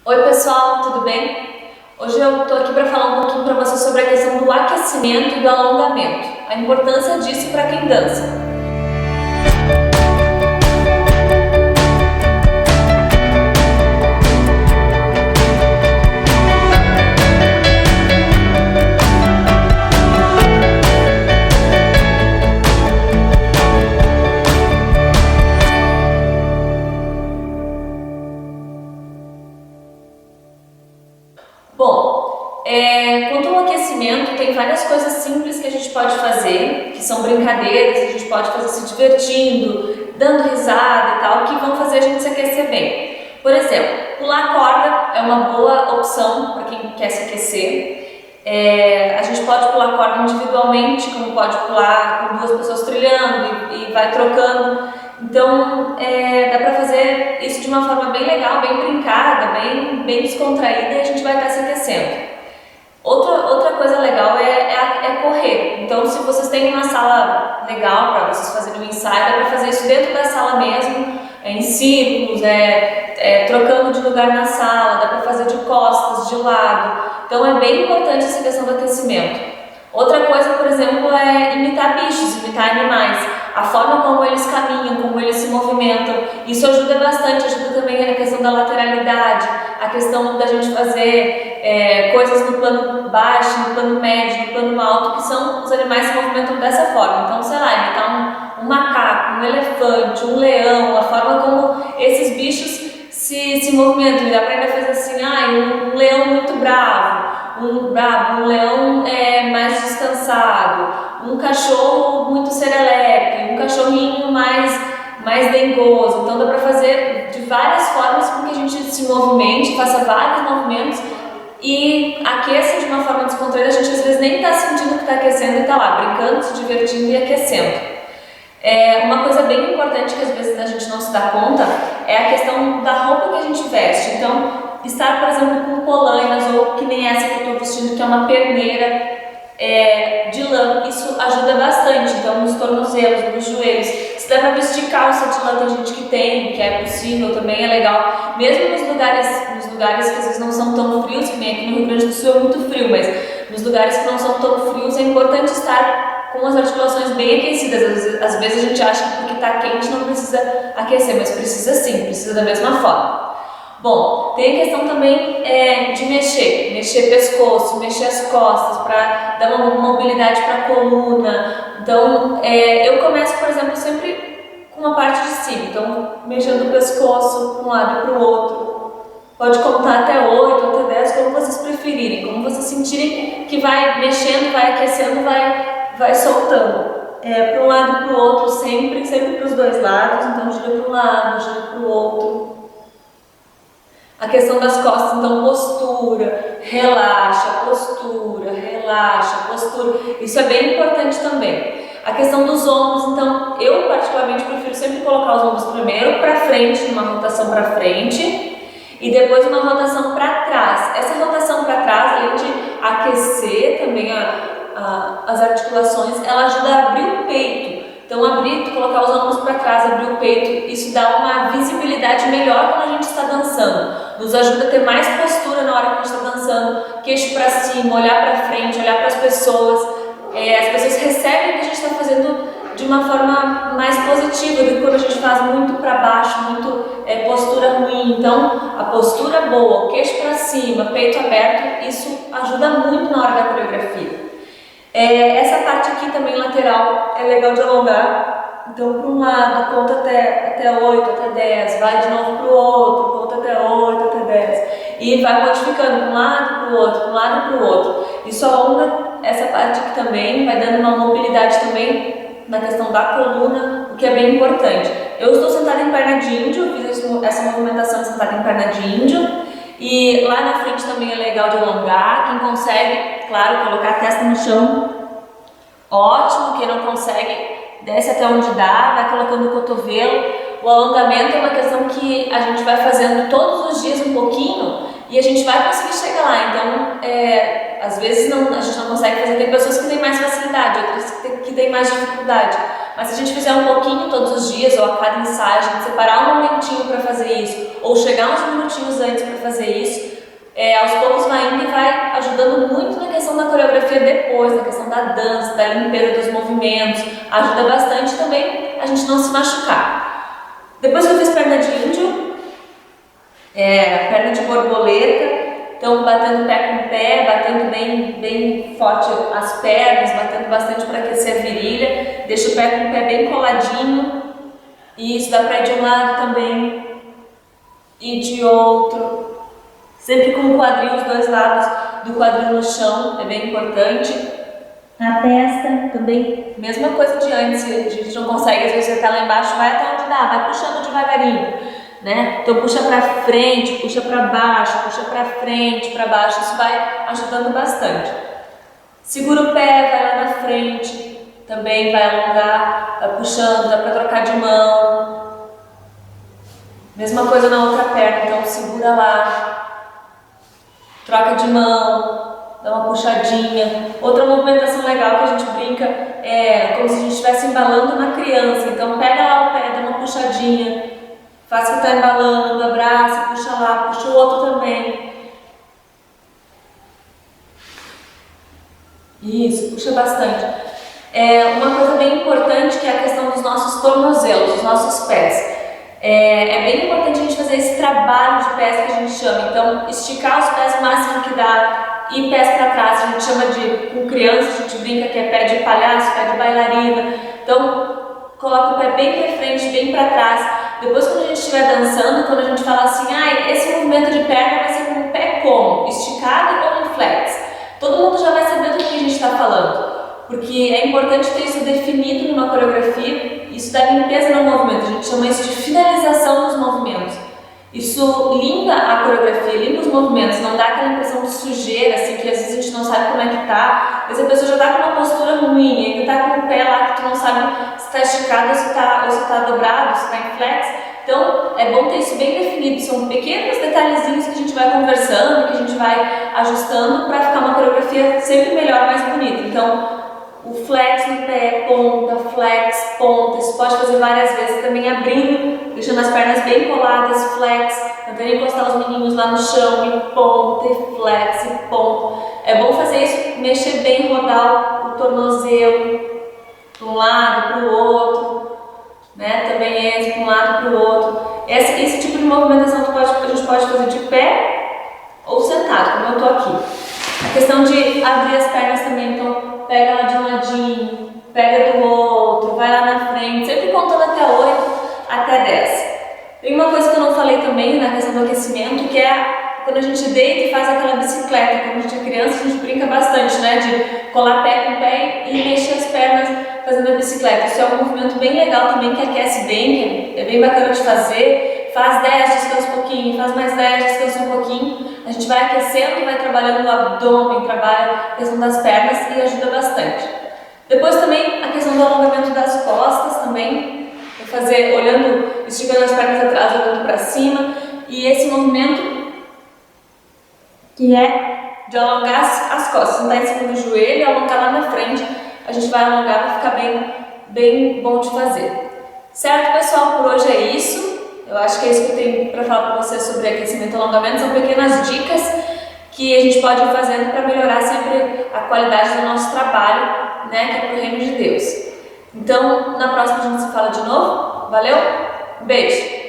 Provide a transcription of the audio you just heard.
Oi pessoal, tudo bem? Hoje eu estou aqui para falar um pouquinho para vocês sobre a questão do aquecimento e do alongamento, a importância disso para quem dança. Bom, quanto ao aquecimento, tem várias coisas simples que a gente pode fazer, que são brincadeiras, a gente pode fazer se divertindo, dando risada e tal, que vão fazer a gente se aquecer bem. Por exemplo, pular corda é uma boa opção para quem quer se aquecer. A gente pode pular corda individualmente, como pode pular com duas pessoas trilhando e vai trocando. Então, dá para fazer isso de uma forma bem legal, bem brincada, bem descontraída, e a gente vai estar se aquecendo. Outra coisa legal é correr. Então, se vocês têm uma sala legal para vocês fazerem um ensaio, dá para fazer isso dentro da sala mesmo, em círculos, trocando de lugar na sala, dá para fazer de costas, de lado. Então, é bem importante essa questão do aquecimento. Outra coisa, por exemplo, é imitar bichos, imitar animais. A forma como eles caminham, como eles se movimentam, isso ajuda bastante, ajuda também a questão da lateralidade, a questão da gente fazer coisas no plano baixo, no plano médio, no plano alto, que são os animais se movimentam dessa forma. Então, sei lá, imitar um macaco, um elefante, um leão, a forma como esses bichos se movimentam. E dá para ainda fazer assim, um leão muito bravo, um leão mais descansado, um cachorro muito serelepe, um cachorrinho mais dengoso. Então dá para fazer de várias formas com que a gente se movimente, faça vários movimentos e aqueça de uma forma descontraída. A gente às vezes nem está sentindo que está aquecendo e está lá brincando, se divertindo e aquecendo. Uma coisa bem importante que às vezes a gente não se dá conta é a questão da roupa que a gente veste. Então, estar, por exemplo, com polainas ou que nem essa que eu estou vestindo, que é uma perneira de lã, isso ajuda bastante. Então, nos tornozelos, nos joelhos, se dá para vestir calça de lã, tem gente que é possível, também é legal. Mesmo nos lugares que às vezes não são tão frios, que nem aqui no Rio Grande do Sul é muito frio, mas nos lugares que não são tão frios é importante estar com as articulações bem aquecidas. Às vezes a gente acha que porque está quente não precisa aquecer, mas precisa sim, precisa da mesma forma. Bom, tem a questão também de mexer pescoço, mexer as costas para dar uma mobilidade para a coluna. Então, eu começo, por exemplo, sempre com uma parte de cima, então mexendo o pescoço para um lado e para o outro. Pode contar até 8, até 10, como vocês preferirem, como vocês sentirem que vai mexendo, vai aquecendo, vai soltando. Para um lado e para o outro, sempre para os dois lados. Então gira para um lado, gira para o outro. A questão das costas, então postura, relaxa, postura, relaxa, postura. Isso é bem importante também. A questão dos ombros, então eu particularmente prefiro sempre colocar os ombros primeiro para frente, numa rotação para frente, e depois uma rotação para trás. Essa rotação para trás, além de aquecer também as articulações, ela ajuda a abrir o peito. Então colocar os ombros para trás, abrir o peito, isso dá uma visibilidade melhor quando a gente está dançando. Nos ajuda a ter mais postura na hora que a gente está dançando, queixo para cima, olhar para frente, olhar para as pessoas. As pessoas recebem o que a gente está fazendo de uma forma mais positiva do que quando a gente faz muito para baixo, muito postura ruim. Então, a postura boa, queixo para cima, peito aberto, isso ajuda muito na hora da coreografia. Essa parte aqui também lateral é legal de alongar. Então, para um lado, conta até 8, até 10, vai de novo para o outro, conta até 8, até 10. E vai modificando de um lado para o outro, de um lado para o outro. Isso alonga essa parte aqui também, vai dando uma mobilidade também na questão da coluna, o que é bem importante. Eu estou sentada em perna de índio, fiz essa movimentação sentada em perna de índio. E lá na frente também é legal de alongar. Quem consegue, claro, colocar a testa no chão, ótimo. Quem não consegue, desce até onde dá, vai colocando o cotovelo. O alongamento é uma questão que a gente vai fazendo todos os dias um pouquinho e a gente vai conseguir chegar lá. Então, às vezes a gente não consegue fazer. Tem pessoas que têm mais facilidade, outras que têm mais dificuldade. Mas se a gente fizer um pouquinho todos os dias, ou a cada ensaio, a gente separar um momentinho para fazer isso, ou chegar uns minutinhos antes para fazer isso, aos poucos vai indo e vai ajudando muito na questão da coreografia depois, na questão da dança, da limpeza dos movimentos, ajuda bastante também a gente não se machucar. Depois que eu fiz perna de índio, perna de borboleta, então batendo pé com pé, batendo bem forte as pernas, batendo bastante para aquecer a virilha, deixa o pé com o pé bem coladinho, e isso dá para ir de um lado também e de outro. Sempre com o quadril, os dois lados do quadril no chão, é bem importante. Na testa também, mesma coisa de antes, se a gente não consegue, às vezes você está lá embaixo, vai até onde dá, vai puxando devagarinho, né? Então puxa para frente, puxa para baixo, puxa para frente, para baixo, isso vai ajudando bastante. Segura o pé, vai lá na frente, também vai alongar, vai puxando, dá para trocar de mão. Mesma coisa na outra perna, então segura lá. Troca de mão, dá uma puxadinha. Outra movimentação legal que a gente brinca é como se a gente estivesse embalando uma criança. Então pega lá o pé, dá uma puxadinha, faz que está embalando, abraça, puxa lá, puxa o outro também. Isso, puxa bastante. Uma coisa bem importante que é a questão dos nossos tornozelos, dos nossos pés. É bem importante a gente fazer esse trabalho de pés que a gente chama, então esticar os pés o máximo que dá e pés para trás, a gente chama de, com criança a gente brinca que é pé de palhaço, pé de bailarina, então coloca o pé bem para frente, bem para trás, depois quando a gente estiver dançando, quando a gente fala assim, esse movimento de perna vai ser com o pé como? Esticado ou em flex? Todo mundo já vai saber do que a gente está falando. Porque é importante ter isso definido numa coreografia, isso dá limpeza no movimento, a gente chama isso de finalização dos movimentos. Isso limpa a coreografia, limpa os movimentos, não dá aquela impressão de sujeira, assim, que às vezes a gente não sabe como é que tá, às vezes a pessoa já tá com uma postura ruim, ainda tá com o pé lá que tu não sabe se tá esticado ou se tá dobrado, se tá em flex. Então é bom ter isso bem definido, são pequenos detalhezinhos que a gente vai conversando, que a gente vai ajustando para ficar uma coreografia sempre melhor, mais bonita. Então, o flex no pé, ponta, flex, ponta, isso pode fazer várias vezes, também abrindo, deixando as pernas bem coladas, flex, tentando encostar os meninos lá no chão, e ponta, e flex, e ponta. É bom fazer isso, mexer bem, rodar o tornozelo para um lado, para o outro, né? Também esse, para um lado, para o outro. Esse tipo de movimentação a gente pode fazer de pé ou sentado, como eu estou aqui. A questão de abrir as pernas também, então pega lá de um ladinho, pega do outro, vai lá na frente, sempre contando até 8, até 10. Tem uma coisa que eu não falei também na questão do aquecimento, que é quando a gente deita e faz aquela bicicleta. Quando a gente é criança, a gente brinca bastante, né? De colar pé com pé e mexer as pernas fazendo a bicicleta. Isso é um movimento bem legal também, que aquece bem, que é bem bacana de fazer. Faz 10, descansa um pouquinho, faz mais 10, descansa um pouquinho. A gente vai aquecendo, vai trabalhando o abdômen, trabalha a questão das pernas e ajuda bastante. Depois também a questão do alongamento das costas também, fazer olhando, esticando as pernas atrás, olhando para cima, e esse movimento que é de alongar as costas, sentar em cima do joelho e alongar lá na frente, a gente vai alongar para ficar bem bom de fazer. Certo, pessoal? Por hoje é isso. Eu acho que é isso que eu tenho para falar para vocês sobre aquecimento e alongamento. São pequenas dicas que a gente pode ir fazendo para melhorar sempre a qualidade do nosso trabalho, né, que é para o reino de Deus. Então, na próxima a gente se fala de novo. Valeu? Beijo!